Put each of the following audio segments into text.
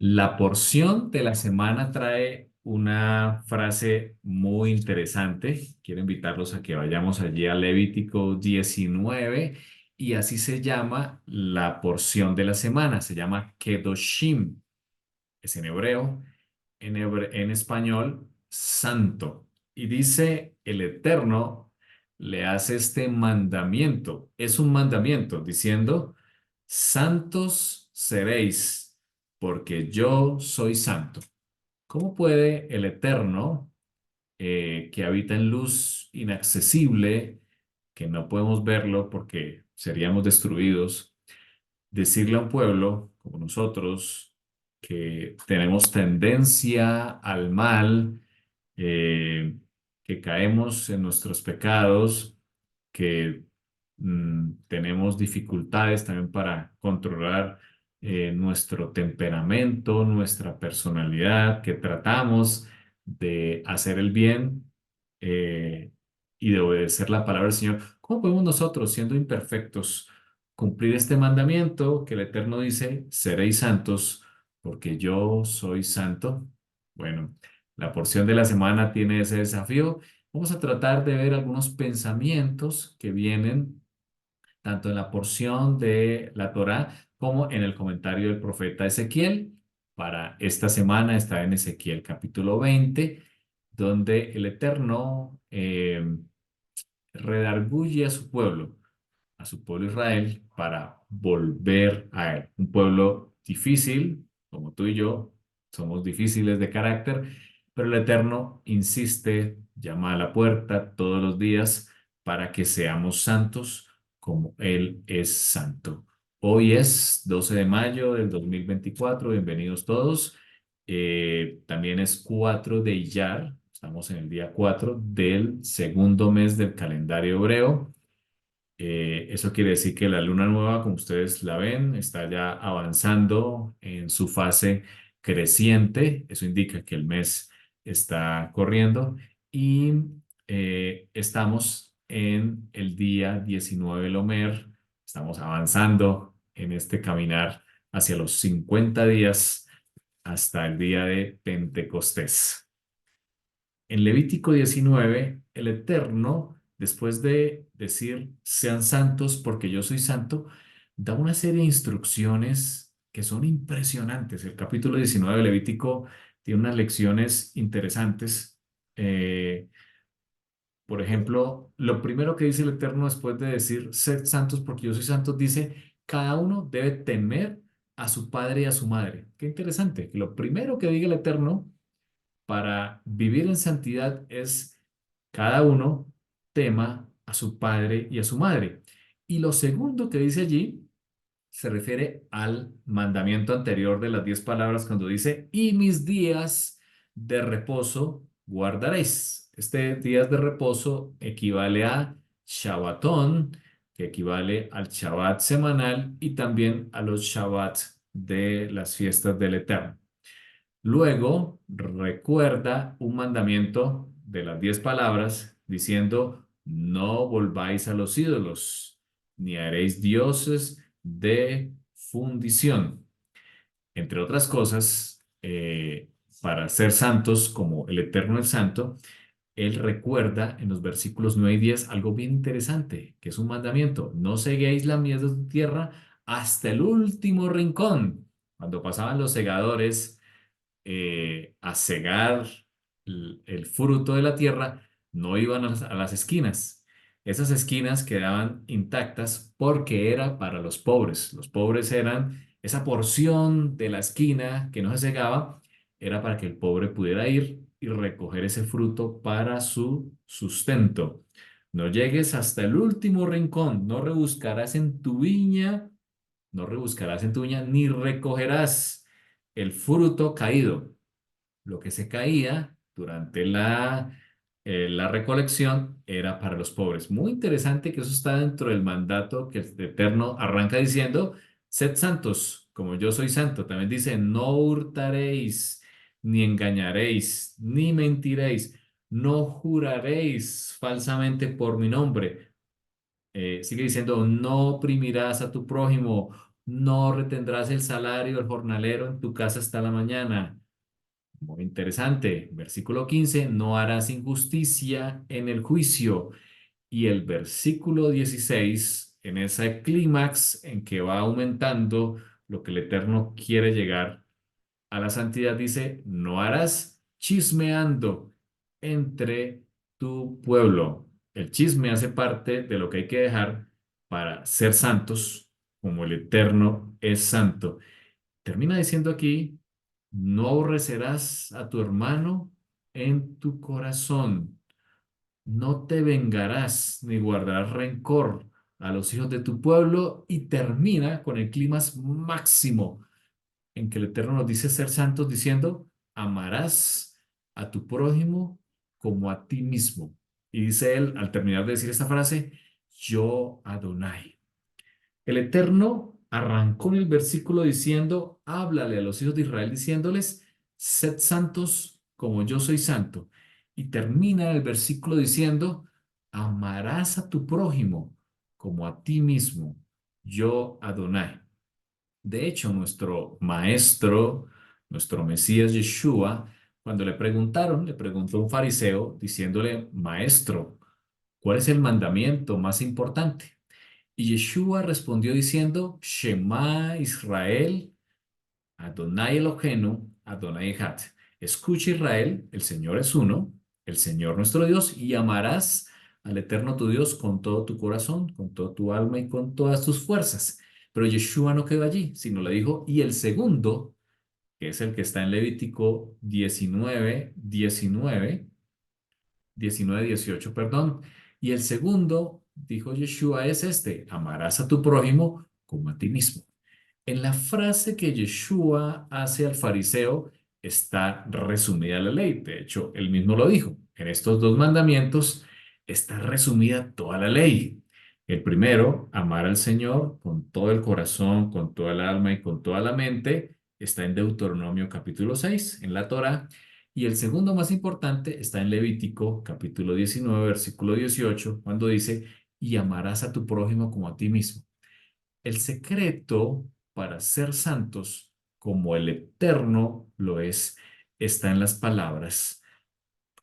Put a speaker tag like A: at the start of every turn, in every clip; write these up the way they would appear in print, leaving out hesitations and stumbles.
A: La porción de la semana trae una frase muy interesante. Quiero invitarlos a que vayamos allí a Levítico 19 y así se llama la porción de la semana. Se llama Kedoshim. Es en hebreo, en español, santo. Y dice el Eterno le hace este mandamiento. Es un mandamiento diciendo, santos seréis, porque yo soy santo. ¿Cómo puede el Eterno, que habita en luz inaccesible, que no podemos verlo porque seríamos destruidos, decirle a un pueblo como nosotros que tenemos tendencia al mal, eh, que caemos en nuestros pecados, que tenemos dificultades también para controlar nuestro temperamento, nuestra personalidad, que tratamos de hacer el bien eh, y de obedecer la palabra del Señor? ¿Cómo podemos nosotros, siendo imperfectos, cumplir este mandamiento que el Eterno dice, seréis santos, porque yo soy santo? Bueno, la porción de la semana tiene ese desafío. Vamos a tratar de ver algunos pensamientos que vienen tanto en la porción de la Torá como en el comentario del profeta Ezequiel. Para esta semana está en Ezequiel capítulo 20, donde el Eterno redarguye a su pueblo Israel, para volver a él. Un pueblo difícil, como tú y yo, somos difíciles de carácter, pero el Eterno insiste, llama a la puerta todos los días para que seamos santos como Él es santo. Hoy es 12 de mayo del 2024. Bienvenidos todos. También es 4 de Iyar, estamos en el día 4 del segundo mes del calendario hebreo. Eso quiere decir que la luna nueva, como ustedes la ven, está ya avanzando en su fase creciente. Eso indica que el mes está corriendo y estamos en el día 19 del Omer. Estamos avanzando en este caminar hacia los 50 días hasta el día de Pentecostés. En Levítico 19, el Eterno, después de decir, sean santos porque yo soy santo, da una serie de instrucciones que son impresionantes. El capítulo 19 de Levítico tiene unas lecciones interesantes. Eh, por ejemplo, lo primero que dice el Eterno después de decir, sed santos porque yo soy santo, dice, cada uno debe temer a su padre y a su madre. Qué interesante. Lo primero que diga el Eterno para vivir en santidad es cada uno tema a su padre y a su madre. Y lo segundo que dice allí se refiere al mandamiento anterior de las 10 palabras cuando dice, y mis días de reposo guardaréis. Este días de reposo equivale a Shabbatón, que equivale al Shabbat semanal y también a los Shabbat de las fiestas del Eterno. Luego recuerda un mandamiento de las 10 palabras diciendo, no volváis a los ídolos, ni haréis dioses de fundición. Entre otras cosas, para ser santos como el Eterno es santo, él recuerda en los versículos 9 y 10 algo bien interesante, que es un mandamiento. No ceguéis la mies de tu tierra hasta el último rincón. Cuando pasaban los segadores a cegar el fruto de la tierra, no iban a las esquinas. Esas esquinas quedaban intactas porque era para los pobres. Los pobres eran esa porción de la esquina que no se cegaba, era para que el pobre pudiera ir y recoger ese fruto para su sustento. No llegues hasta el último rincón, no rebuscarás en tu viña, no rebuscarás en tu viña, ni recogerás el fruto caído. Lo que se caía durante la recolección era para los pobres. Muy interesante que eso está dentro del mandato que el Eterno arranca diciendo, sed santos, como yo soy santo. También dice, no hurtaréis, ni engañaréis, ni mentiréis, no juraréis falsamente por mi nombre. Sigue diciendo, no oprimirás a tu prójimo No retendrás el salario del jornalero en tu casa hasta la mañana. Muy interesante. Versículo 15, no harás injusticia en el juicio. Y el versículo 16, en ese clímax en que va aumentando lo que el Eterno quiere llegar a la santidad, dice, no harás chismeando entre tu pueblo. El chisme hace parte de lo que hay que dejar para ser santos, como el Eterno es santo. Termina diciendo aquí, no aborrecerás a tu hermano en tu corazón, no te vengarás ni guardarás rencor a los hijos de tu pueblo, y termina con el clímax máximo en que el Eterno nos dice ser santos diciendo, amarás a tu prójimo como a ti mismo. Y dice él, al terminar de decir esta frase, yo Adonai. El Eterno arrancó en el versículo diciendo, háblale a los hijos de Israel diciéndoles, sed santos como yo soy santo. Y termina el versículo diciendo, amarás a tu prójimo como a ti mismo, yo Adonai. De hecho, nuestro maestro, nuestro Mesías Yeshua, cuando le preguntaron, le preguntó un fariseo diciéndole, maestro, ¿cuál es el mandamiento más importante? Y Yeshua respondió diciendo, Shema Israel, Adonai Eloheinu, Adonai Echad. Escucha Israel, el Señor es uno, el Señor nuestro Dios, y amarás al Eterno tu Dios con todo tu corazón, con toda tu alma y con todas tus fuerzas. Pero Yeshua no quedó allí, sino le dijo, y el segundo, que es el que está en Levítico 19, 18, perdón. Y el segundo, dijo Yeshua, es este, amarás a tu prójimo como a ti mismo. En la frase que Yeshua hace al fariseo está resumida la ley. De hecho, él mismo lo dijo. En estos dos mandamientos está resumida toda la ley. El primero, amar al Señor con todo el corazón, con toda el alma y con toda la mente, está en Deuteronomio capítulo 6, en la Torá. Y el segundo más importante está en Levítico capítulo 19, versículo 18, cuando dice, y amarás a tu prójimo como a ti mismo. El secreto para ser santos, como el Eterno lo es, está en las palabras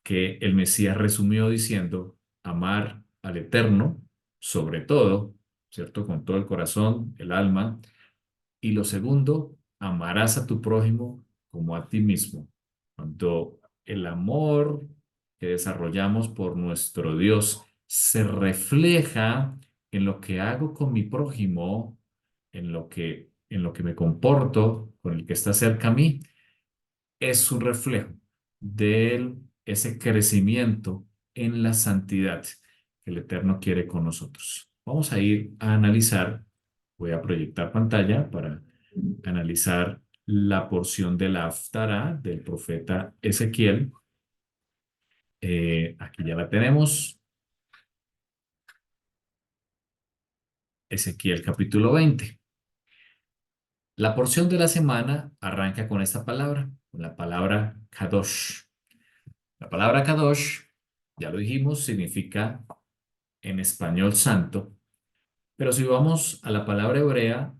A: que el Mesías resumió diciendo, amar al Eterno, sobre todo, ¿cierto? Con todo el corazón, el alma. Y lo segundo, amarás a tu prójimo como a ti mismo. Cuando el amor que desarrollamos por nuestro Dios se refleja en lo que hago con mi prójimo, en lo que me comporto con el que está cerca a mí, es un reflejo de ese crecimiento en la santidad que el Eterno quiere con nosotros. Vamos a ir a analizar, voy a proyectar pantalla para analizar la porción de la Haftará del profeta Ezequiel. Aquí ya la tenemos, Ezequiel capítulo 20. La porción de la semana arranca con esta palabra, con la palabra Kadosh. La palabra Kadosh, ya lo dijimos, significa en español santo, pero si vamos a la palabra hebrea,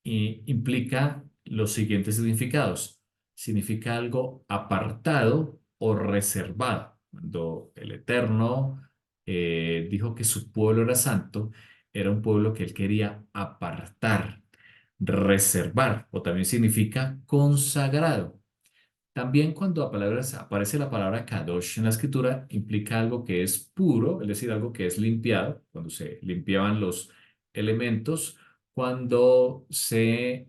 A: implica los siguientes significados. Significa algo apartado o reservado. Cuando el Eterno dijo que su pueblo era santo, era un pueblo que él quería apartar, reservar, o también significa consagrado. También cuando aparece la palabra kadosh en la escritura, implica algo que es puro, es decir, algo que es limpiado, cuando se limpiaban los elementos, cuando se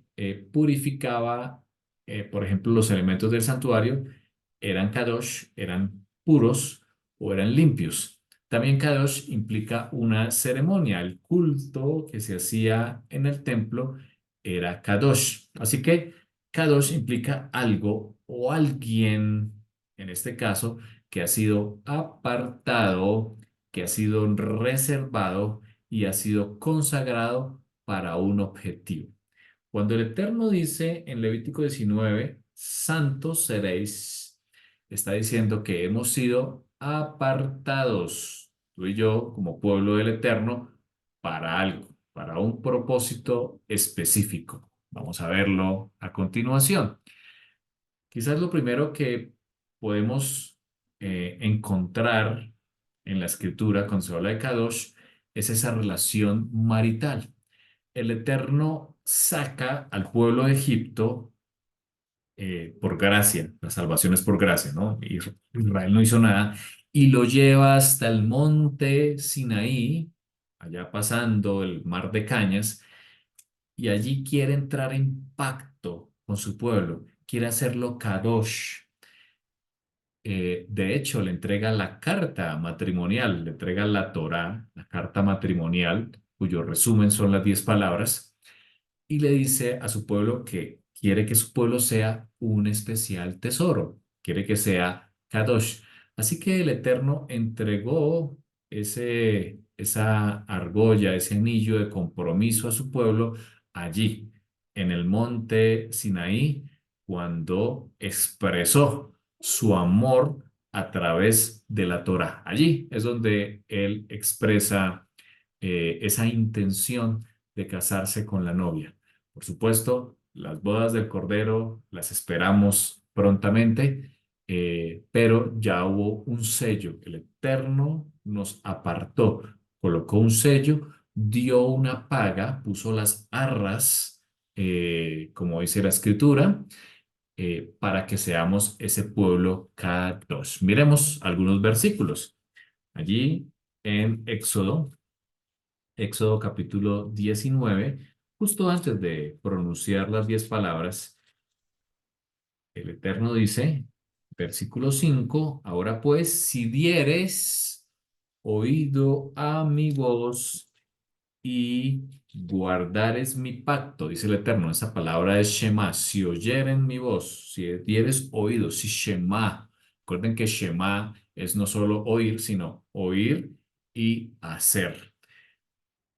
A: purificaba, por ejemplo, los elementos del santuario, eran kadosh, eran puros o eran limpios. También kadosh implica una ceremonia, el culto que se hacía en el templo era kadosh. Así que Kadosh implica algo o alguien, en este caso, que ha sido apartado, que ha sido reservado y ha sido consagrado para un objetivo. Cuando el Eterno dice en Levítico 19, santos seréis, está diciendo que hemos sido apartados, tú y yo, como pueblo del Eterno, para algo, para un propósito específico. Vamos a verlo a continuación. Quizás lo primero que podemos encontrar en la escritura cuando se habla de Kadosh es esa relación marital. El Eterno saca al pueblo de Egipto por gracia, la salvación es por gracia, ¿no? Israel no hizo nada, y lo lleva hasta el monte Sinaí, allá pasando el mar de Cañas, y allí quiere entrar en pacto con su pueblo, quiere hacerlo Kadosh. De hecho, le entrega la carta matrimonial, le entrega la Torá, la carta matrimonial, cuyo resumen son las 10 palabras, y le dice a su pueblo que quiere que su pueblo sea un especial tesoro, quiere que sea Kadosh. Así que el Eterno entregó esa argolla, ese anillo de compromiso a su pueblo allí, en el monte Sinaí, cuando expresó su amor a través de la Torah. Allí es donde él expresa esa intención de casarse con la novia. Por supuesto, las bodas del Cordero las esperamos prontamente, pero ya hubo un sello. El Eterno nos apartó, colocó un sello, dio una paga, puso las arras, como dice la Escritura, para que seamos ese pueblo Kadosh. Miremos algunos versículos. Allí en Éxodo capítulo 19, justo antes de pronunciar las 10 palabras, el Eterno dice, versículo 5: ahora pues, si dieres oído a mi voz y guardares mi pacto, dice el Eterno, esa palabra es Shema, si oyeren mi voz, si dieres oído, si Shema, recuerden que Shema es no solo oír, sino oír y hacer.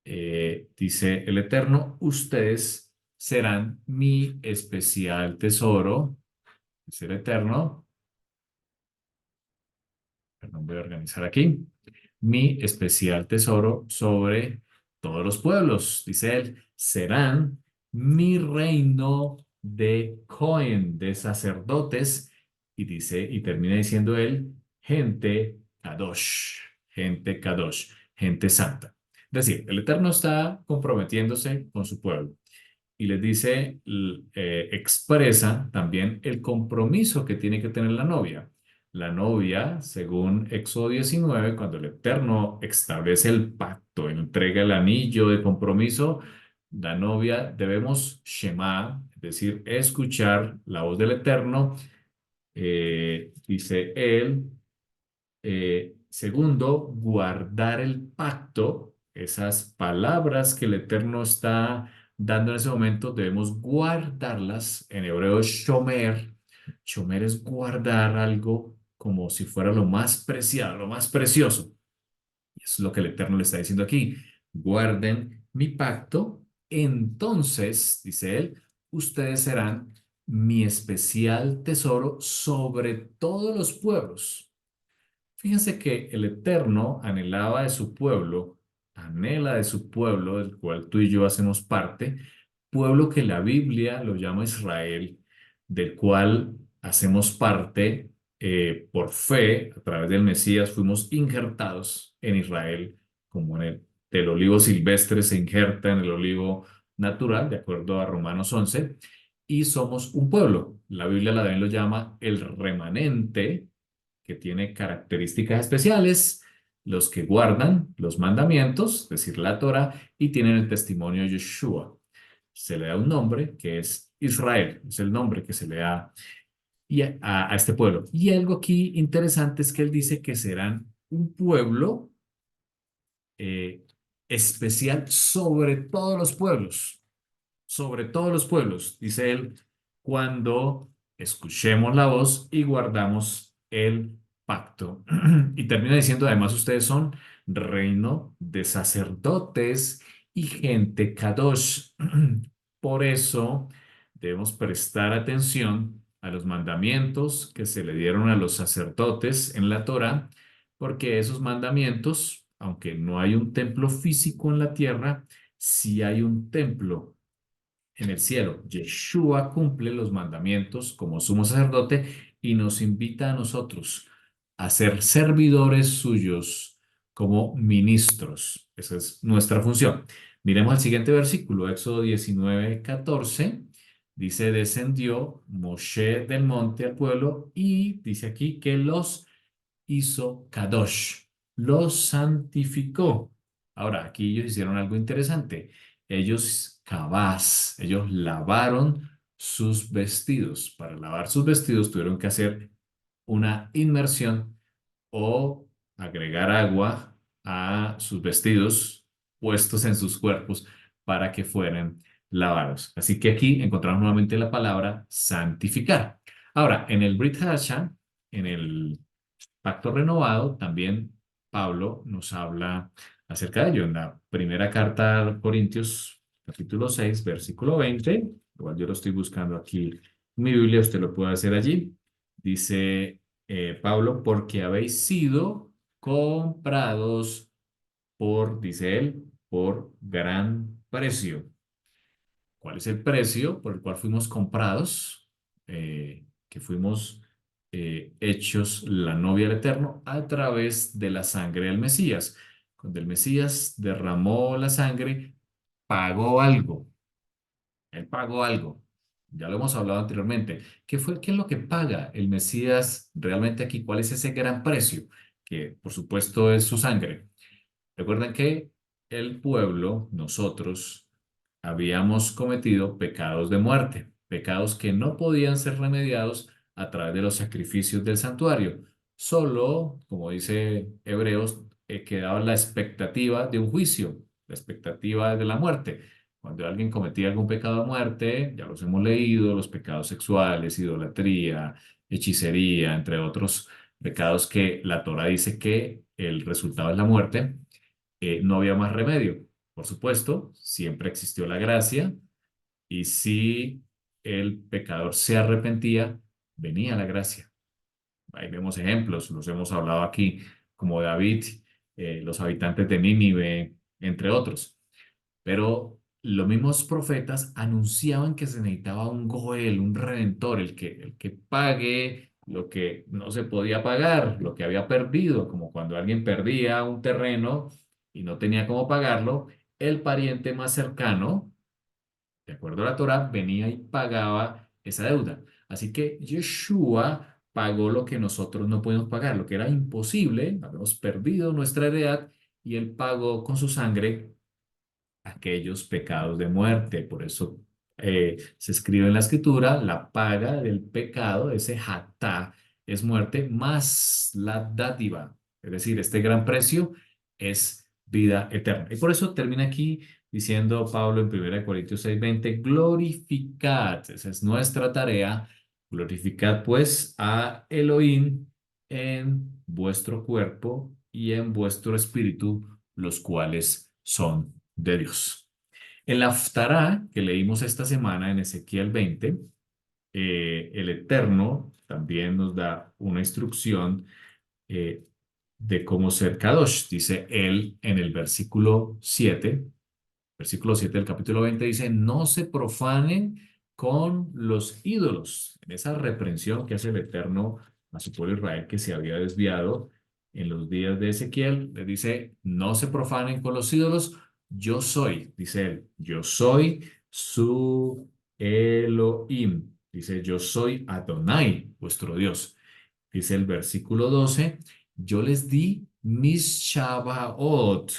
A: Dice el Eterno, ustedes serán mi especial tesoro, dice el Eterno, perdón, voy a organizar aquí, mi especial tesoro sobre todos los pueblos, dice él, serán mi reino de Cohen, de sacerdotes, y dice, y termina diciendo él, gente Kadosh, gente santa. Es decir, el Eterno está comprometiéndose con su pueblo y les dice, expresa también el compromiso que tiene que tener la novia. La novia, según Éxodo 19, cuando el Eterno establece el pacto, entrega el anillo de compromiso, la novia debemos Shema, es decir, escuchar la voz del Eterno, dice él. Segundo, guardar el pacto, esas palabras que el Eterno está dando en ese momento, debemos guardarlas. En hebreo, shomer. Shomer es guardar algo como si fuera lo más preciado, lo más precioso. Y eso es lo que el Eterno le está diciendo aquí. Guarden mi pacto, entonces, dice él, ustedes serán mi especial tesoro sobre todos los pueblos. Fíjense que el Eterno anhelaba de su pueblo, anhela de su pueblo, del cual tú y yo hacemos parte, pueblo que la Biblia lo llama Israel, del cual hacemos parte por fe, a través del Mesías fuimos injertados en Israel, como en del olivo silvestre se injerta en el olivo natural, de acuerdo a Romanos 11, y somos un pueblo. La Biblia también lo llama el remanente, que tiene características especiales, los que guardan los mandamientos, es decir, la Torah, y tienen el testimonio de Yeshua. Se le da un nombre que es Israel, es el nombre que se le da a este pueblo. Y algo aquí interesante es que él dice que serán un pueblo eh, especial sobre todos los pueblos, dice él, cuando escuchemos la voz y guardamos el pacto. Y termina diciendo, además ustedes son reino de sacerdotes y gente kadosh. Por eso debemos prestar atención a los mandamientos que se le dieron a los sacerdotes en la Torá, porque esos mandamientos, aunque no hay un templo físico en la tierra, si hay un templo en el cielo. Yeshua cumple los mandamientos como sumo sacerdote y nos invita a nosotros a ser servidores suyos como ministros. Esa es nuestra función. Miremos el siguiente versículo, Éxodo 19:14. Dice, descendió Moshe del monte al pueblo y dice aquí que los hizo Kadosh, los santificó. Ahora, aquí ellos hicieron algo interesante. Ellos lavaron sus vestidos. Para lavar sus vestidos tuvieron que hacer una inmersión o agregar agua a sus vestidos puestos en sus cuerpos para que fueran lavados. Así que aquí encontramos nuevamente la palabra santificar. Ahora, en el Brit Hadashah, en el Pacto Renovado, también Pablo nos habla acerca de ello. En la primera carta a Corintios, capítulo 6 versículo 20, igual yo lo estoy buscando aquí en mi Biblia, usted lo puede hacer allí. Dice Pablo, porque habéis sido comprados por, dice él, por gran precio. ¿Cuál es el precio por el cual fuimos comprados? Que fuimos hechos la novia del Eterno a través de la sangre del Mesías. Cuando el Mesías derramó la sangre, pagó algo. Él pagó algo. Ya lo hemos hablado anteriormente. ¿Qué es lo que paga el Mesías realmente aquí? ¿Cuál es ese gran precio? Que por supuesto es su sangre. Recuerden que el pueblo, nosotros, habíamos cometido pecados de muerte, pecados que no podían ser remediados a través de los sacrificios del santuario. Solo, como dice Hebreos, quedaba la expectativa de un juicio, la expectativa de la muerte. Cuando alguien cometía algún pecado de muerte, ya los hemos leído, los pecados sexuales, idolatría, hechicería, entre otros pecados que la Torah dice que el resultado es la muerte, no había más remedio. Por supuesto, siempre existió la gracia y si el pecador se arrepentía, venía la gracia. Ahí vemos ejemplos, los hemos hablado aquí, como David, los habitantes de Nínive, entre otros. Pero los mismos profetas anunciaban que se necesitaba un Goel, un redentor, el que pague lo que no se podía pagar, lo que había perdido, como cuando alguien perdía un terreno y no tenía cómo pagarlo, el pariente más cercano, de acuerdo a la Torá, venía y pagaba esa deuda. Así que Yeshua pagó lo que nosotros no podemos pagar, lo que era imposible, habíamos perdido nuestra heredad y él pagó con su sangre aquellos pecados de muerte. Por eso se escribe en la escritura, la paga del pecado, ese hatá, es muerte, más la dádiva. Es decir, este gran precio es vida eterna. Y por eso termina aquí diciendo Pablo en 1 Corintios 6:20, glorificad, esa es nuestra tarea, glorificad pues a Elohim en vuestro cuerpo y en vuestro espíritu, los cuales son de Dios. En la Haftará que leímos esta semana en Ezequiel 20, el Eterno también nos da una instrucción eh, de cómo ser Kadosh. Dice él en el versículo 7 del capítulo 20, dice, no se profanen con los ídolos. En esa reprensión que hace el Eterno a su pueblo Israel que se había desviado en los días de Ezequiel, le dice, no se profanen con los ídolos, yo soy, dice él, yo soy su Elohim. Dice, yo soy Adonai, vuestro Dios. Dice el versículo 12, yo les di mis Shabaot.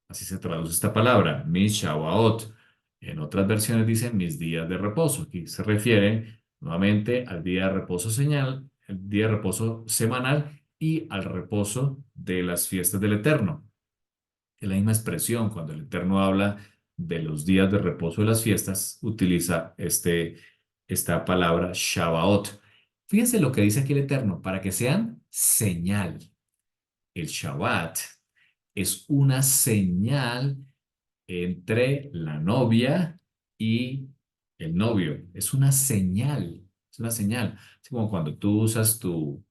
A: Así se traduce esta palabra, mis Shabaot. En otras versiones dicen mis días de reposo. Aquí se refiere nuevamente al día de reposo señal, el día de reposo semanal y al reposo de las fiestas del Eterno. Es la misma expresión cuando el Eterno habla de los días de reposo de las fiestas, utiliza esta palabra Shabaot. Fíjense lo que dice aquí el Eterno, para que sean señal. El Shabbat es una señal entre la novia y el novio. Es una señal, es una señal. Es como cuando tú usas tu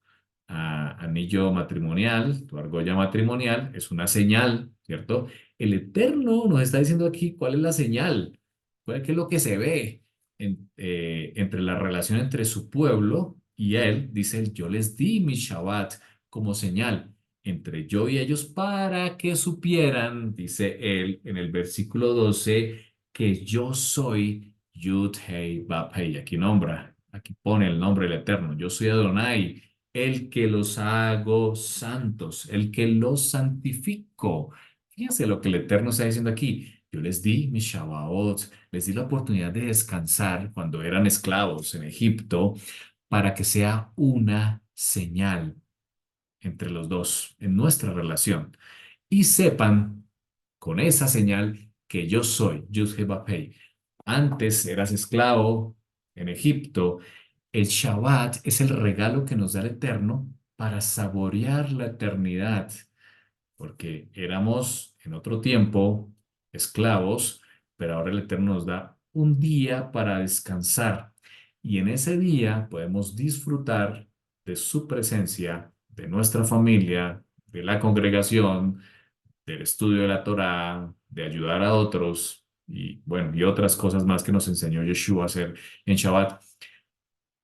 A: anillo matrimonial, tu argolla matrimonial, es una señal, ¿cierto? El Eterno nos está diciendo aquí cuál es la señal, qué es lo que se ve entre la relación entre su pueblo y él. Dice él, yo les di mi Shabbat como señal entre yo y ellos para que supieran, dice él en el versículo 12, que yo soy Yud Hei Bab Hei. Aquí nombra, aquí pone el nombre del Eterno. Yo soy Adonai, el que los hago santos, el que los santifico. Fíjense lo que el Eterno está diciendo aquí. Yo les di mi Shabbaot, les di la oportunidad de descansar cuando eran esclavos en Egipto para que sea una señal entre los dos en nuestra relación y sepan con esa señal que yo soy Yud-Heh-Vav-Hei. Antes eras esclavo en Egipto. El Shabbat es el regalo que nos da el Eterno para saborear la eternidad, porque éramos en otro tiempo esclavos, pero ahora el Eterno nos da un día para descansar y en ese día podemos disfrutar de su presencia, de nuestra familia, de la congregación, del estudio de la Torá, de ayudar a otros y bueno, y otras cosas más que nos enseñó Yeshua a hacer en Shabbat.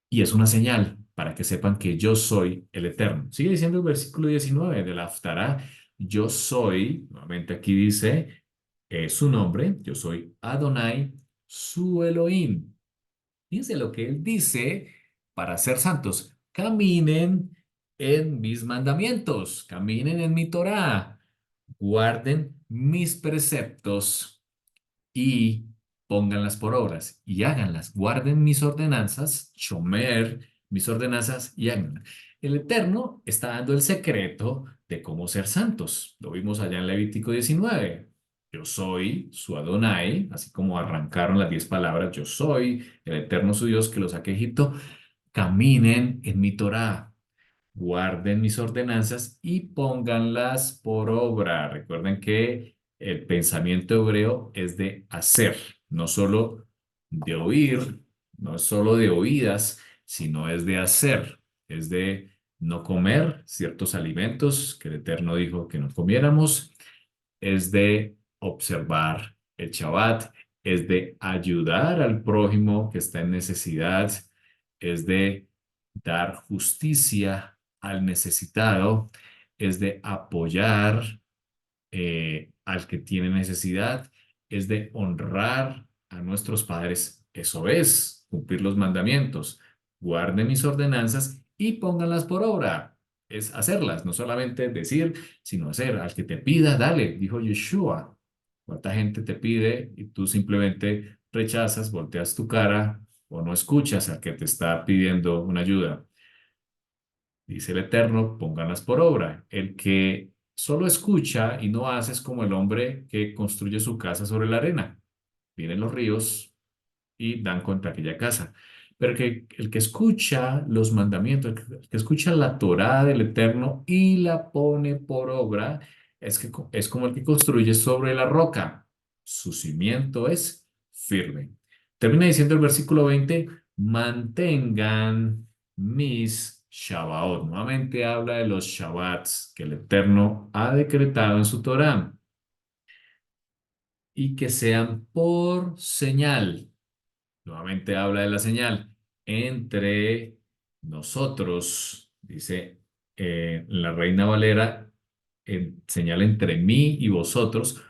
A: Y es una señal para que sepan que yo soy el Eterno. Sigue diciendo el versículo 19 de la Haftará, yo soy, nuevamente aquí dice su nombre, yo soy Adonai, su Elohim. Fíjense lo que él dice para ser santos. Caminen en mis mandamientos, caminen en mi Torá, guarden mis preceptos y pónganlas por obras y háganlas. Guarden mis ordenanzas, shomer mis ordenanzas y háganlas. El Eterno está dando el secreto de cómo ser santos. Lo vimos allá en Levítico 19. Yo soy su Adonai, así como arrancaron las 10 palabras, yo soy el Eterno su Dios que los saqué de Egipto. Caminen en mi Torá, guarden mis ordenanzas y pónganlas por obra. Recuerden que el pensamiento hebreo es de hacer, no solo de oír, no es solo de oídas, sino es de hacer, es de no comer ciertos alimentos que el Eterno dijo que no comiéramos, es de observar el Shabbat, es de ayudar al prójimo que está en necesidad, es de dar justicia al necesitado, es de apoyar al que tiene necesidad, es de honrar a nuestros padres. Eso es cumplir los mandamientos. Guarden mis ordenanzas y pónganlas por obra. Es hacerlas, no solamente decir, sino hacer. Al que te pida, dale, dijo Yeshua. ¿Cuánta gente te pide y tú simplemente rechazas, volteas tu cara o no escuchas al que te está pidiendo una ayuda? Dice el Eterno, pónganlas por obra. El que solo escucha y no hace es como el hombre que construye su casa sobre la arena. Vienen los ríos y dan contra aquella casa. Pero el que escucha los mandamientos, el que escucha la Torá del Eterno y la pone por obra, es como el que construye sobre la roca. Su cimiento es firme. Termina diciendo el versículo 20, mantengan mis Shabbaot. Nuevamente habla de los Shabbats que el Eterno ha decretado en su Torá y que sean por señal. Nuevamente habla de la señal entre nosotros, dice la Reina Valera, señal entre mí y vosotros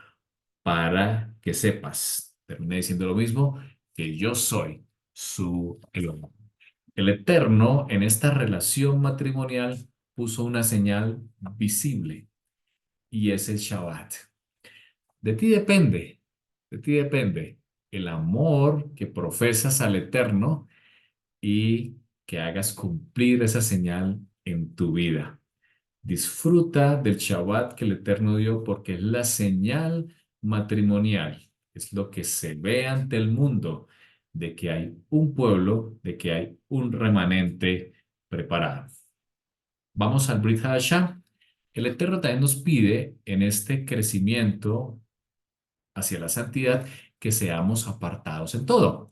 A: para que sepas. Termina diciendo lo mismo, que yo soy su Elohim. El Eterno en esta relación matrimonial puso una señal visible y es el Shabbat. De ti depende, de ti depende el amor que profesas al Eterno y que hagas cumplir esa señal en tu vida. Disfruta del Shabbat que el Eterno dio porque es la señal matrimonial, es lo que se ve ante el mundo de que hay un pueblo, de que hay un remanente preparado. Vamos al Brit Hadashah. El Eterno también nos pide en este crecimiento hacia la santidad que seamos apartados en todo.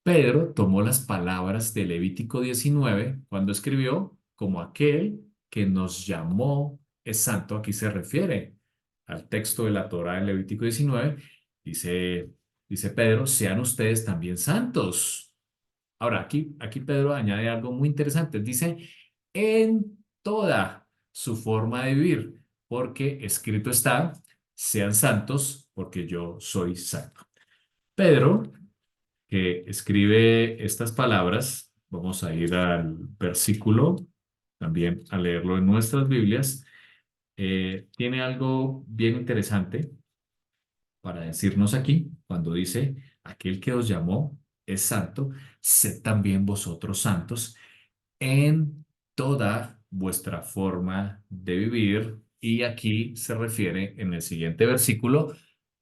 A: Pedro tomó las palabras de Levítico 19 cuando escribió como aquel que nos llamó es santo. Aquí se refiere al texto de la Torá en Levítico 19. Dice, dice Pedro, sean ustedes también santos. Ahora, aquí Pedro añade algo muy interesante. Dice, en toda su forma de vivir, porque escrito está, sean santos, porque yo soy santo. Pedro, que escribe estas palabras, vamos a ir al versículo, también a leerlo en nuestras Biblias, tiene algo bien interesante para decirnos aquí, cuando dice, aquel que os llamó es santo, sed también vosotros santos en toda vuestra forma de vivir. Y aquí se refiere en el siguiente versículo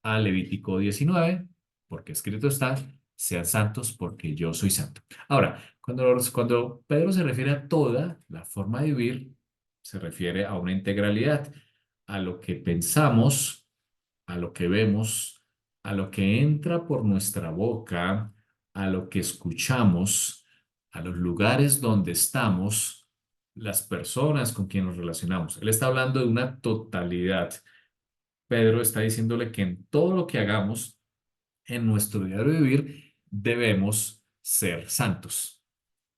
A: a Levítico 19, porque escrito está, sean santos porque yo soy santo. Ahora, cuando Pedro se refiere a toda la forma de vivir, se refiere a una integralidad, a lo que pensamos, a lo que vemos, a lo que entra por nuestra boca, a lo que escuchamos, a los lugares donde estamos, las personas con quien nos relacionamos. Él está hablando de una totalidad. Pedro está diciéndole que en todo lo que hagamos en nuestro diario vivir debemos ser santos.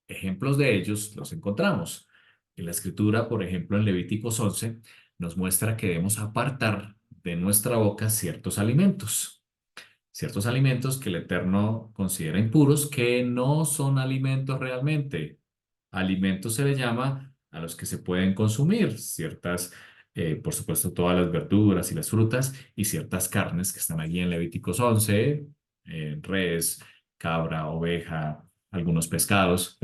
A: Ejemplos de ellos los encontramos. En la escritura, por ejemplo, en Levíticos 11, nos muestra que debemos apartar de nuestra boca ciertos alimentos que el Eterno considera impuros, que no son alimentos realmente. Alimentos se le llama a los que se pueden consumir, ciertas, por supuesto, todas las verduras y las frutas y ciertas carnes que están allí en Levíticos 11, res, cabra, oveja, algunos pescados,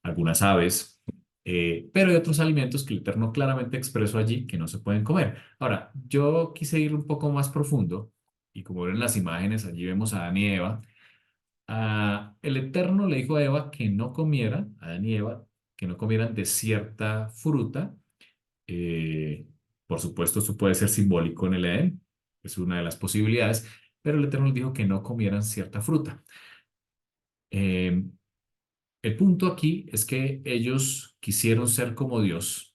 A: algunas aves. Pero hay otros alimentos que el Eterno claramente expresó allí que no se pueden comer. Ahora, yo quise ir un poco más profundo y como ven en las imágenes, allí vemos a Adán y Eva. El Eterno le dijo a Eva que no comiera, a Adán y Eva, que no comieran de cierta fruta. Eh, por supuesto, esto puede ser simbólico en el Edén, es una de las posibilidades, pero el Eterno les dijo que no comieran cierta fruta. Eh, el punto aquí es que ellos quisieron ser como Dios,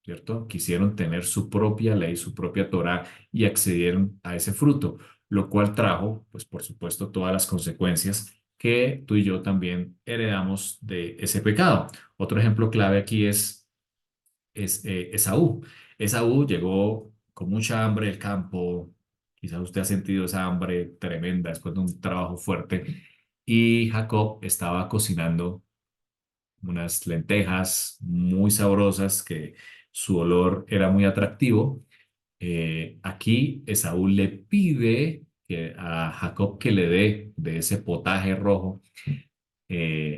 A: ¿cierto? Quisieron tener su propia ley, su propia Torá y accedieron a ese fruto, lo cual trajo, pues por supuesto, todas las consecuencias que tú y yo también heredamos de ese pecado. Otro ejemplo clave aquí es Esaú. Esaú llegó con mucha hambre del campo, quizás usted ha sentido esa hambre tremenda después de un trabajo fuerte, y Jacob estaba cocinando unas lentejas muy sabrosas que su olor era muy atractivo. Aquí Esaú le pide a Jacob que le dé de ese potaje rojo.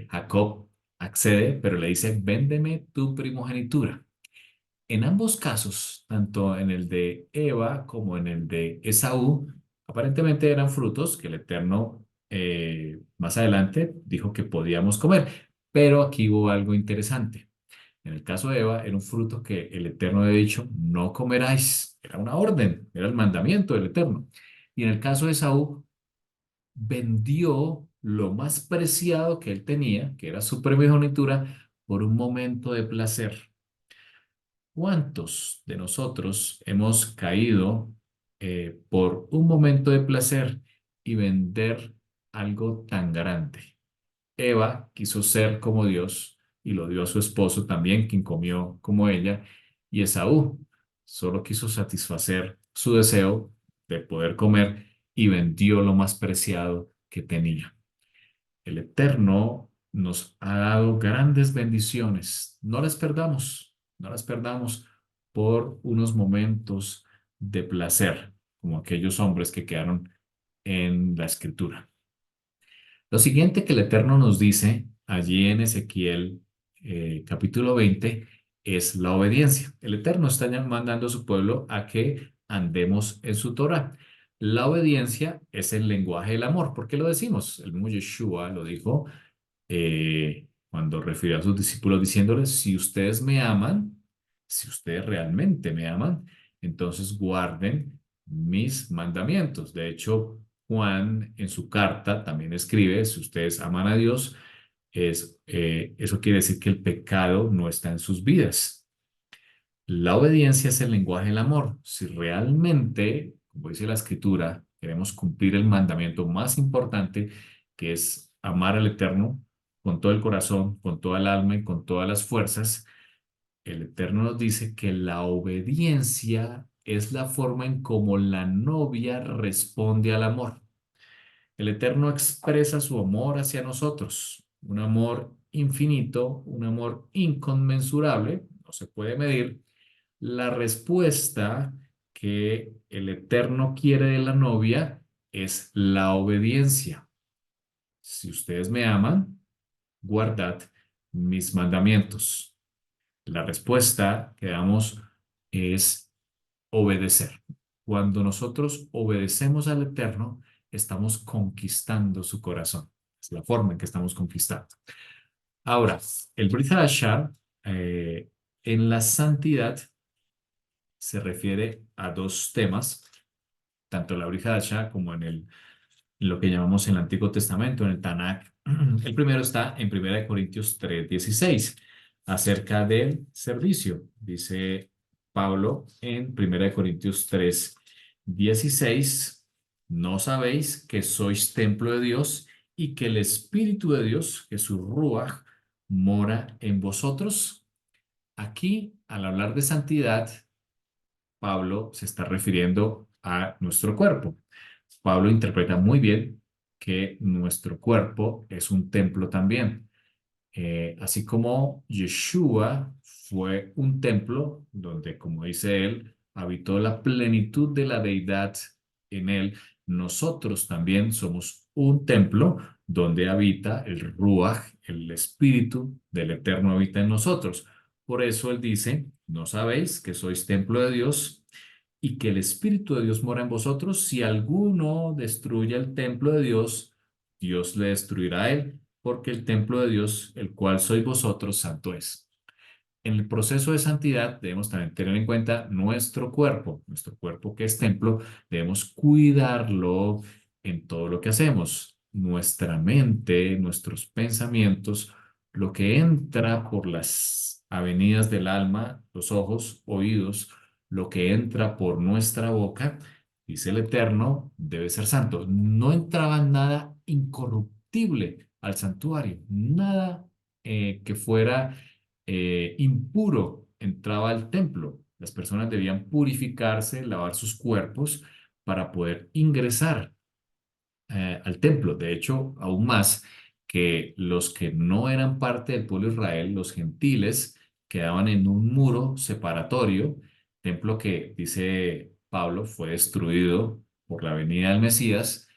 A: Jacob accede, pero le dice, véndeme tu primogenitura. En ambos casos, tanto en el de Eva como en el de Esaú, aparentemente eran frutos que el Eterno más adelante dijo que podíamos comer. Pero aquí hubo algo interesante. En el caso de Eva, era un fruto que el Eterno había dicho, no comeráis. Era una orden, era el mandamiento del Eterno. Y en el caso de Esaú, vendió lo más preciado que él tenía, que era su primogenitura, por un momento de placer. ¿Cuántos de nosotros hemos caído por un momento de placer y vender algo tan grande? Eva quiso ser como Dios y lo dio a su esposo también, quien comió como ella, y Esaú solo quiso satisfacer su deseo de poder comer y vendió lo más preciado que tenía. El Eterno nos ha dado grandes bendiciones. No las perdamos, no las perdamos por unos momentos de placer, como aquellos hombres que quedaron en la escritura. Lo siguiente que el Eterno nos dice allí en Ezequiel capítulo 20 es la obediencia. El Eterno está mandando a su pueblo a que andemos en su Torah. La obediencia es el lenguaje del amor. ¿Por qué lo decimos? El mismo Yeshua lo dijo cuando refirió a sus discípulos diciéndoles, si ustedes me aman, si ustedes realmente me aman, entonces guarden mis mandamientos. De hecho, Juan en su carta también escribe, si ustedes aman a Dios, eso quiere decir que el pecado no está en sus vidas. La obediencia es el lenguaje del amor. Si realmente, como dice la Escritura, queremos cumplir el mandamiento más importante, que es amar al Eterno con todo el corazón, con toda el alma y con todas las fuerzas, el Eterno nos dice que la obediencia es la forma en cómo la novia responde al amor. El Eterno expresa su amor hacia nosotros, un amor infinito, un amor inconmensurable, no se puede medir. La respuesta que el Eterno quiere de la novia es la obediencia. Si ustedes me aman, guardad mis mandamientos. La respuesta que damos es obedecer. Cuando nosotros obedecemos al Eterno, estamos conquistando su corazón. Es la forma en que estamos conquistando. Ahora, el Brit Hadashah, en la santidad se refiere a dos temas, tanto en la Brit Hadashah como en lo que llamamos en el Antiguo Testamento, en el Tanakh. El primero está en 1 Corintios 3:16, acerca del servicio. Dice Pablo en 1 Corintios 3:16, ¿no sabéis que sois templo de Dios y que el Espíritu de Dios, que su Ruach, mora en vosotros? Aquí, al hablar de santidad, Pablo se está refiriendo a nuestro cuerpo. Pablo interpreta muy bien que nuestro cuerpo es un templo también. Así como Yeshua fue un templo donde, como dice él, habitó la plenitud de la deidad en él, nosotros también somos un templo donde habita el Ruach, el Espíritu del Eterno habita en nosotros. Por eso él dice, ¿no sabéis que sois templo de Dios y que el Espíritu de Dios mora en vosotros? Si alguno destruye el templo de Dios, Dios le destruirá a él, porque el templo de Dios, el cual sois vosotros, santo es. En el proceso de santidad debemos también tener en cuenta nuestro cuerpo que es templo, debemos cuidarlo en todo lo que hacemos, nuestra mente, nuestros pensamientos, lo que entra por las avenidas del alma, los ojos, oídos, lo que entra por nuestra boca, dice el Eterno, debe ser santo. No entraba nada incorruptible al santuario, nada que fuera impuro entraba al templo. Las personas debían purificarse, lavar sus cuerpos para poder ingresar al templo. De hecho, aún más que los que no eran parte del pueblo de Israel, los gentiles, quedaban en un muro separatorio, templo que, dice Pablo, fue destruido por la venida del Mesías.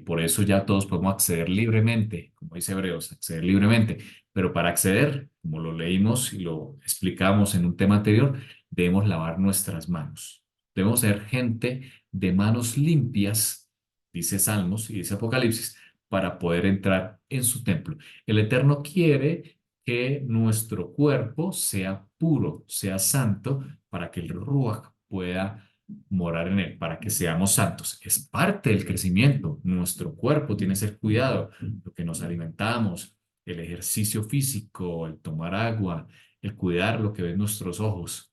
A: Por eso ya todos podemos acceder libremente, como dice Hebreos, acceder libremente. Pero para acceder, como lo leímos y lo explicamos en un tema anterior, debemos lavar nuestras manos. Debemos ser gente de manos limpias, dice Salmos y dice Apocalipsis, para poder entrar en su templo. El Eterno quiere que nuestro cuerpo sea puro, sea santo, para que el Ruach pueda morar en él, para que seamos santos. Es parte del crecimiento. Nuestro cuerpo tiene que ser cuidado, lo que nos alimentamos, el ejercicio físico, el tomar agua, el cuidar lo que ven nuestros ojos,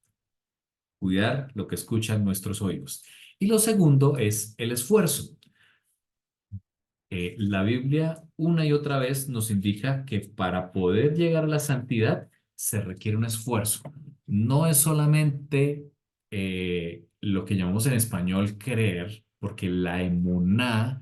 A: cuidar lo que escuchan nuestros oídos. Y lo segundo es el esfuerzo. La Biblia una y otra vez nos indica que para poder llegar a la santidad se requiere un esfuerzo. No es solamente lo que llamamos en español creer, porque la emuná,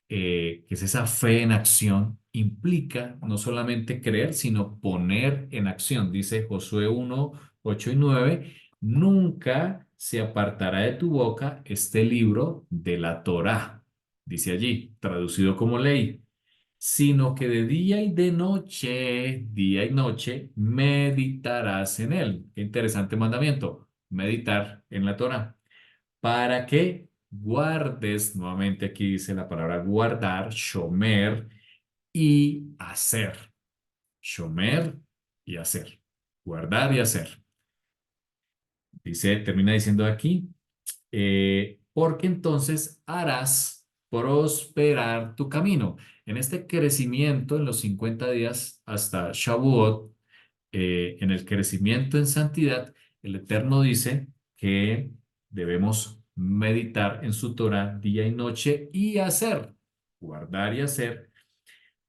A: que es esa fe en acción, implica no solamente creer, sino poner en acción. Dice Josué 1:8 y 9, nunca se apartará de tu boca este libro de la Torá, dice allí, traducido como ley, sino que de día y noche, meditarás en él. Qué interesante mandamiento, meditar en la Torá para que guardes, nuevamente aquí dice la palabra guardar, shomer y hacer. Shomer y hacer. Guardar y hacer. Dice, termina diciendo aquí, porque entonces harás prosperar tu camino. En este crecimiento, en los 50 días hasta Shavuot, En el crecimiento en santidad, el Eterno dice que debemos meditar en su Torah día y noche y hacer, guardar y hacer,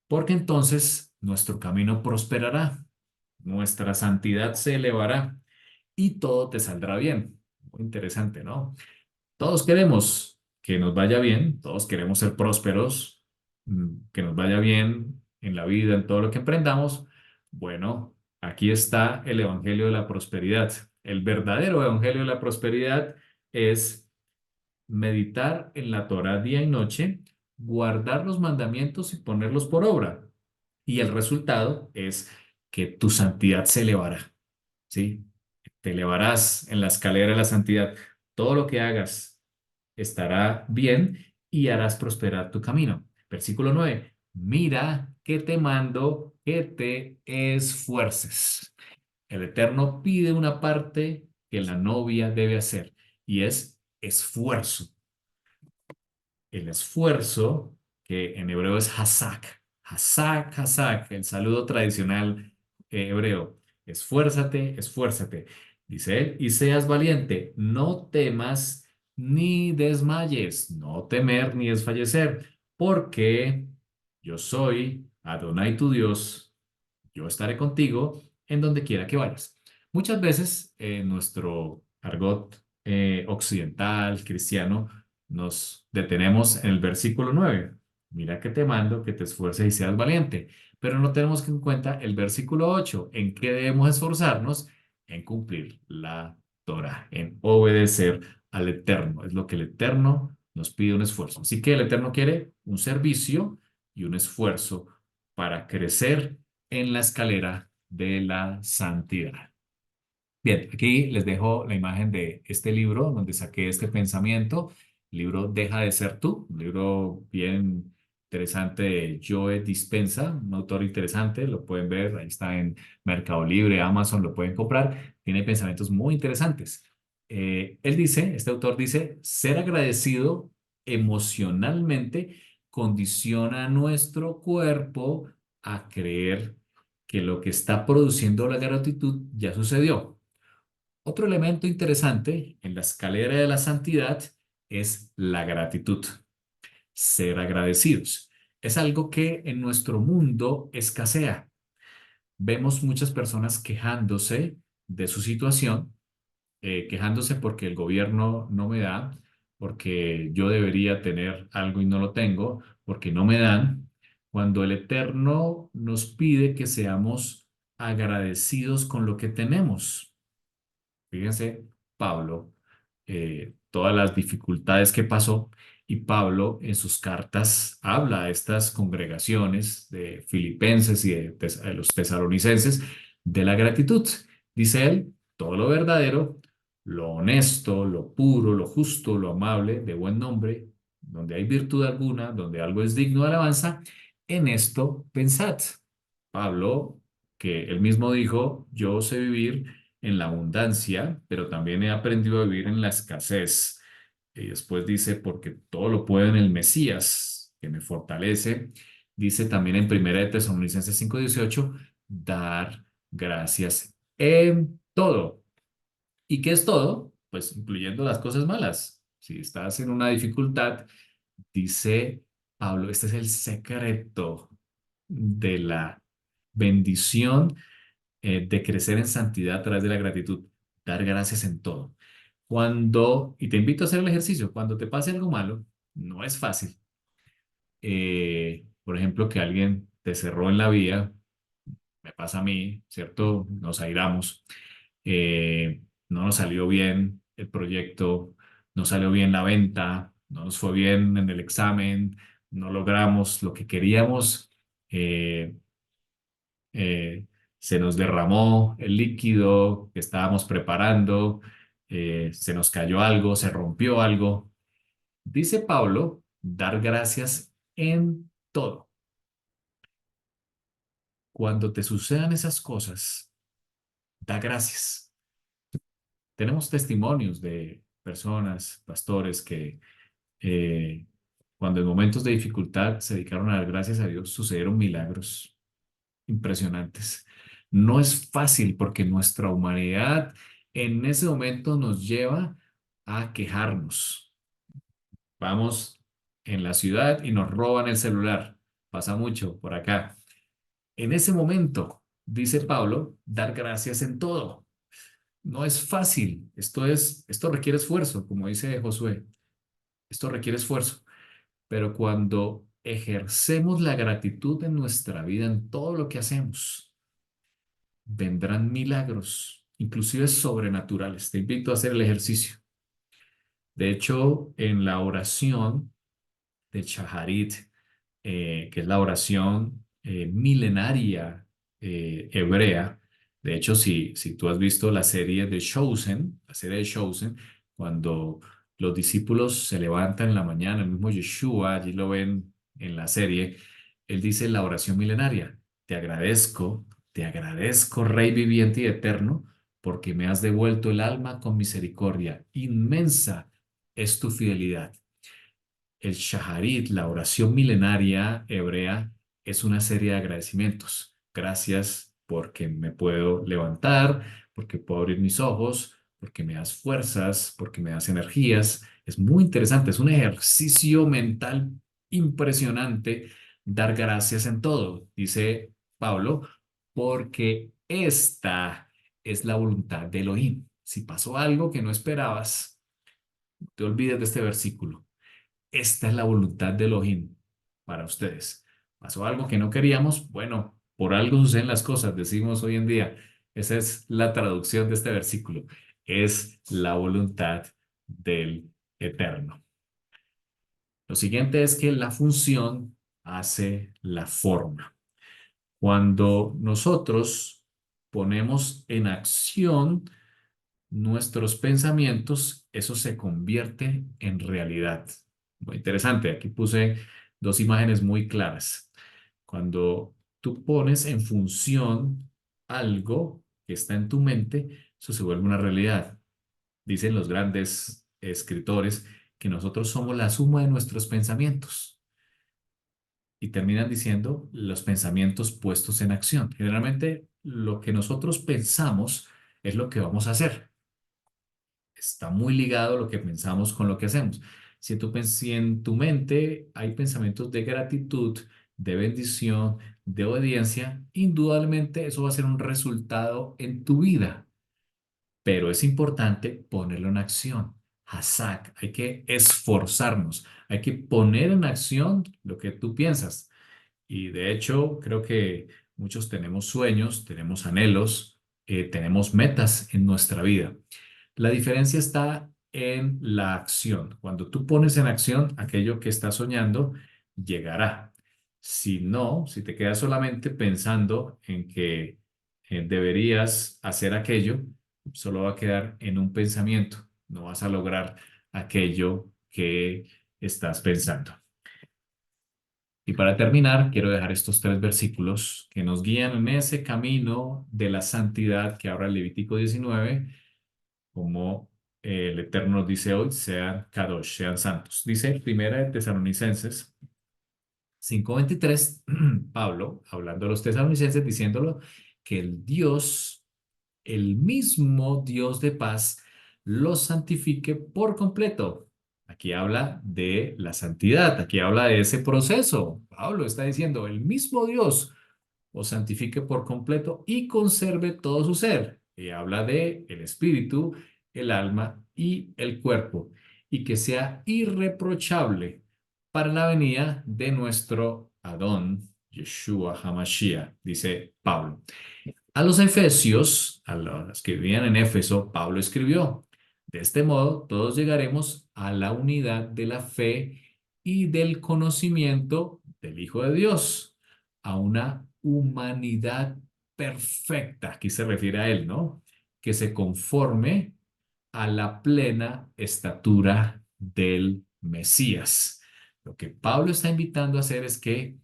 A: porque entonces nuestro camino prosperará, nuestra santidad se elevará y todo te saldrá bien. Muy interesante, ¿no? Todos queremos que nos vaya bien, todos queremos ser prósperos, que nos vaya bien en la vida, en todo lo que emprendamos. Bueno, aquí está el Evangelio de la Prosperidad. El verdadero Evangelio de la Prosperidad es meditar en la Torah día y noche, guardar los mandamientos y ponerlos por obra. Y el resultado es que tu santidad se elevará, ¿sí? Te elevarás en la escalera de la santidad. Todo lo que hagas estará bien y harás prosperar tu camino. Versículo 9. Mira que te mando que te esfuerces. El Eterno pide una parte que la novia debe hacer y es esfuerzo. El esfuerzo, que en hebreo es hasak. Hasak, hasak, el saludo tradicional hebreo. Esfuérzate, esfuérzate. Dice él, y seas valiente, no temas ni desmayes, no temer ni desfallecer, porque yo soy Adonai tu Dios, yo estaré contigo en donde quiera que vayas. Muchas veces en nuestro argot occidental, cristiano, nos detenemos en el versículo 9. Mira que te mando que te esfuerces y seas valiente. Pero no tenemos en cuenta el versículo 8. ¿En qué debemos esforzarnos? En cumplir la Torah, en obedecer al Eterno. Es lo que el Eterno nos pide un esfuerzo. Así que el Eterno quiere un servicio y un esfuerzo para crecer en la escalera de la santidad. Bien, aquí les dejo la imagen de este libro donde saqué este pensamiento. El libro Deja de ser tú, un libro bien interesante de Joe Dispenza, un autor interesante, lo pueden ver, ahí está en Mercado Libre, Amazon, lo pueden comprar. Tiene pensamientos muy interesantes. Él dice, este autor dice, ser agradecido emocionalmente condiciona a nuestro cuerpo a creer que lo que está produciendo la gratitud ya sucedió. Otro elemento interesante en la escalera de la santidad es la gratitud, ser agradecidos. Es algo que en nuestro mundo escasea. Vemos muchas personas quejándose de su situación, quejándose porque el gobierno no me da, porque yo debería tener algo y no lo tengo, porque no me dan, cuando el Eterno nos pide que seamos agradecidos con lo que tenemos. Fíjense, Pablo, todas las dificultades que pasó, y Pablo en sus cartas habla a estas congregaciones de filipenses y de los tesalonicenses de la gratitud. Dice él, todo lo verdadero, lo honesto, lo puro, lo justo, lo amable, de buen nombre, donde hay virtud alguna, donde algo es digno de alabanza, en esto pensad. Pablo, que él mismo dijo, yo sé vivir en la abundancia, pero también he aprendido a vivir en la escasez. Y después dice, porque todo lo puedo en el Mesías, que me fortalece. Dice también en Primera de Tesalonicenses 5:18, dar gracias en todo. ¿Y qué es todo? Pues incluyendo las cosas malas. Si estás en una dificultad, dice Pablo, este es el secreto de la bendición de crecer en santidad a través de la gratitud, dar gracias en todo. Y te invito a hacer el ejercicio, cuando te pase algo malo, no es fácil. Por ejemplo, que alguien te cerró en la vía, me pasa a mí, ¿cierto? Nos airamos, no nos salió bien el proyecto, no salió bien la venta, no nos fue bien en el examen, no logramos lo que queríamos. eh, eh, Se nos derramó el líquido que estábamos preparando, se nos cayó algo, se rompió algo. Dice Pablo, dar gracias en todo. Cuando te sucedan esas cosas, da gracias. Tenemos testimonios de personas, pastores, que eh, cuando en momentos de dificultad se dedicaron a dar gracias a Dios, sucedieron milagros impresionantes. No es fácil porque nuestra humanidad en ese momento nos lleva a quejarnos. Vamos en la ciudad y nos roban el celular. Pasa mucho por acá. En ese momento, dice Pablo, dar gracias en todo. No es fácil. Esto requiere esfuerzo, como dice Josué. Esto requiere esfuerzo. Pero cuando ejercemos la gratitud en nuestra vida, en todo lo que hacemos, vendrán milagros, inclusive sobrenaturales. Te invito a hacer el ejercicio. De hecho, en la oración de Shaharit, que es la oración milenaria hebrea. De hecho, si tú has visto la serie de Chosen, la serie de Chosen, cuando los discípulos se levantan en la mañana, el mismo Yeshua, allí lo ven en la serie, él dice la oración milenaria, te agradezco, Rey viviente y eterno, porque me has devuelto el alma con misericordia. Inmensa es tu fidelidad. El Shaharit, la oración milenaria hebrea, es una serie de agradecimientos. Gracias porque me puedo levantar, porque puedo abrir mis ojos, porque me das fuerzas, porque me das energías. Es muy interesante, es un ejercicio mental impresionante dar gracias en todo, dice Pablo, porque esta es la voluntad de Elohim. Si pasó algo que no esperabas, no te olvides de este versículo. Esta es la voluntad de Elohim para ustedes. ¿Pasó algo que no queríamos? Bueno, por algo suceden las cosas, decimos hoy en día. Esa es la traducción de este versículo. Es la voluntad del Eterno. Lo siguiente es que la función hace la forma. Cuando nosotros ponemos en acción nuestros pensamientos, eso se convierte en realidad. Muy interesante. Aquí puse dos imágenes muy claras. Cuando tú pones en función algo que está en tu mente, eso se vuelve una realidad. Dicen los grandes escritores que nosotros somos la suma de nuestros pensamientos y terminan diciendo los pensamientos puestos en acción. Generalmente lo que nosotros pensamos es lo que vamos a hacer. Está muy ligado lo que pensamos con lo que hacemos. Si en tu mente hay pensamientos de gratitud, de bendición, de obediencia, indudablemente eso va a ser un resultado en tu vida, pero es importante ponerlo en acción. Hazak, hay que esforzarnos, hay que poner en acción lo que tú piensas. Y de hecho, creo que muchos tenemos sueños, tenemos anhelos, tenemos metas en nuestra vida. La diferencia está en la acción. Cuando tú pones en acción aquello que estás soñando, llegará. Si no, si te quedas solamente pensando en que deberías hacer aquello, solo va a quedar en un pensamiento. No vas a lograr aquello que estás pensando. Y para terminar, quiero dejar estos tres versículos que nos guían en ese camino de la santidad que habla el Levítico 19, como el Eterno nos dice hoy, sean Kadosh, sean santos. Dice Primera de Tesalonicenses 5:23, Pablo, hablando a los tesalonicenses, diciéndolo, que el mismo Dios de paz, los santifique por completo. Aquí habla de la santidad, aquí habla de ese proceso. Pablo está diciendo, el mismo Dios os santifique por completo y conserve todo su ser. Y habla de el espíritu, el alma y el cuerpo, y que sea irreprochable para la venida de nuestro Adón, Yeshua HaMashiach, dice Pablo. A los efesios, a los que vivían en Éfeso, Pablo escribió, de este modo todos llegaremos a la unidad de la fe y del conocimiento del Hijo de Dios, a una humanidad perfecta, aquí se refiere a él, ¿no? Que se conforme a la plena estatura del Mesías. Lo que Pablo está invitando a hacer es que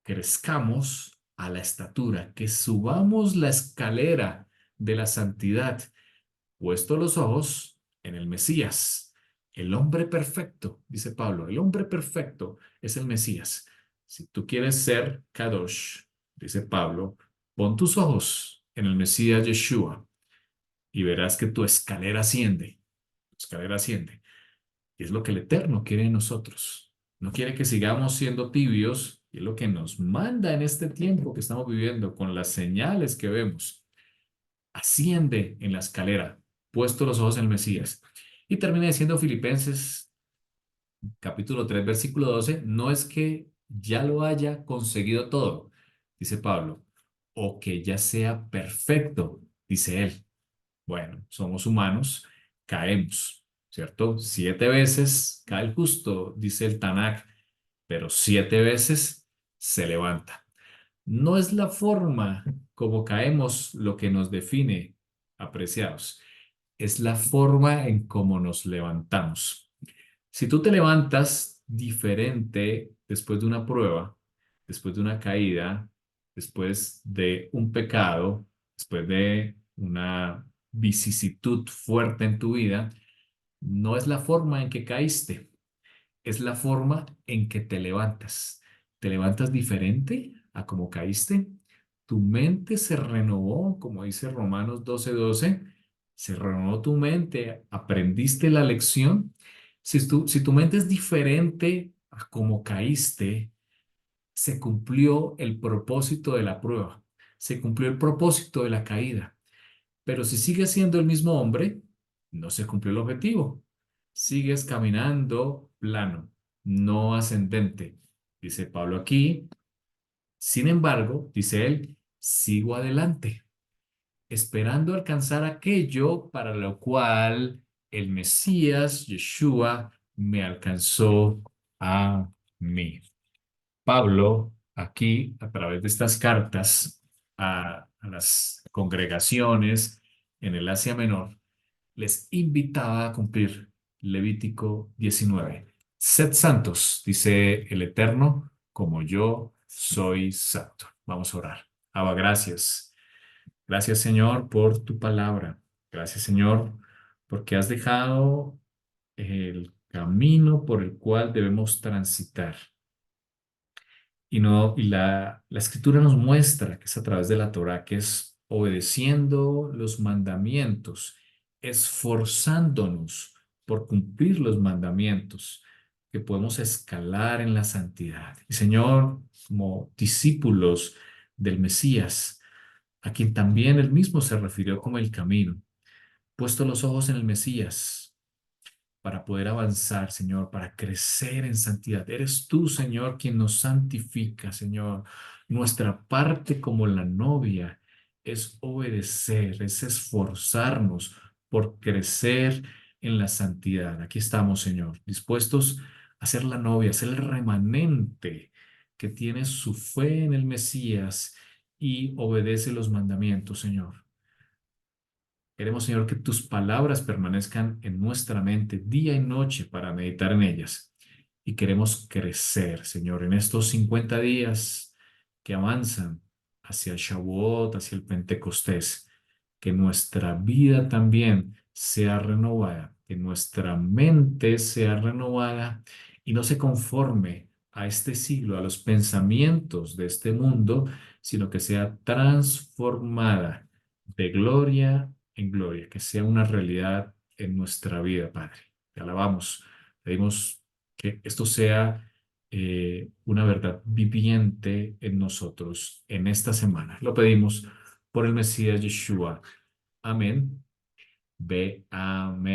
A: crezcamos a la estatura, que subamos la escalera de la santidad, puesto los ojos en el Mesías, el hombre perfecto, dice Pablo, el hombre perfecto es el Mesías. Si tú quieres ser Kadosh, dice Pablo, Pon tus ojos en el Mesías Yeshua y verás que tu escalera asciende. Tu escalera asciende. Y es lo que el Eterno quiere de nosotros. No quiere que sigamos siendo tibios, y es lo que nos manda en este tiempo que estamos viviendo con las señales que vemos. Asciende en la escalera, puesto los ojos en el Mesías. Y termina diciendo Filipenses capítulo 3 versículo 12, no es que ya lo haya conseguido todo, dice Pablo, o que ya sea perfecto, dice él. Bueno, somos humanos, caemos, ¿cierto? 7 veces cae el justo, dice el Tanakh, pero 7 veces se levanta. No es la forma como caemos lo que nos define, apreciados, es la forma en cómo nos levantamos. Si tú te levantas diferente después de una prueba, después de una caída, después de un pecado, después de una vicisitud fuerte en tu vida, no es la forma en que caíste, es la forma en que te levantas. ¿Te levantas diferente a como caíste? Tu mente se renovó, como dice Romanos 12:12, se renovó tu mente, aprendiste la lección. Si tu mente es diferente a como caíste, se cumplió el propósito de la prueba, se cumplió el propósito de la caída. Pero si sigues siendo el mismo hombre, no se cumplió el objetivo. Sigues caminando plano, no ascendente. Dice Pablo aquí. Sin embargo, dice él, sigo adelante, esperando alcanzar aquello para lo cual el Mesías, Yeshua, me alcanzó a mí. Pablo, aquí, a través de estas cartas a las congregaciones en el Asia Menor, les invitaba a cumplir Levítico 19. Sed santos, dice el Eterno, como yo soy santo. Vamos a orar. Abba, gracias. Gracias, Señor, por tu palabra. Gracias, Señor, porque has dejado el camino por el cual debemos transitar. Y, no, y la escritura nos muestra que es a través de la Torah, que es obedeciendo los mandamientos, esforzándonos por cumplir los mandamientos, que podemos escalar en la santidad. Y Señor, como discípulos del Mesías, a quien también él mismo se refirió como el camino, puesto los ojos en el Mesías, para poder avanzar, Señor, para crecer en santidad. Eres tú, Señor, quien nos santifica, Señor. Nuestra parte como la novia es obedecer, es esforzarnos por crecer en la santidad. Aquí estamos, Señor, dispuestos a ser la novia, a ser el remanente que tiene su fe en el Mesías y obedece los mandamientos, Señor. Queremos, Señor, que tus palabras permanezcan en nuestra mente día y noche para meditar en ellas. Y queremos crecer, Señor, en estos 50 días que avanzan hacia el Shavuot, hacia el Pentecostés. Que nuestra vida también sea renovada, que nuestra mente sea renovada y no se conforme a este siglo, a los pensamientos de este mundo, sino que sea transformada de gloria en gloria, que sea una realidad en nuestra vida, Padre. Te alabamos, pedimos que esto sea una verdad viviente en nosotros en esta semana. Lo pedimos por el Mesías Yeshua. Amén. Ve, amén.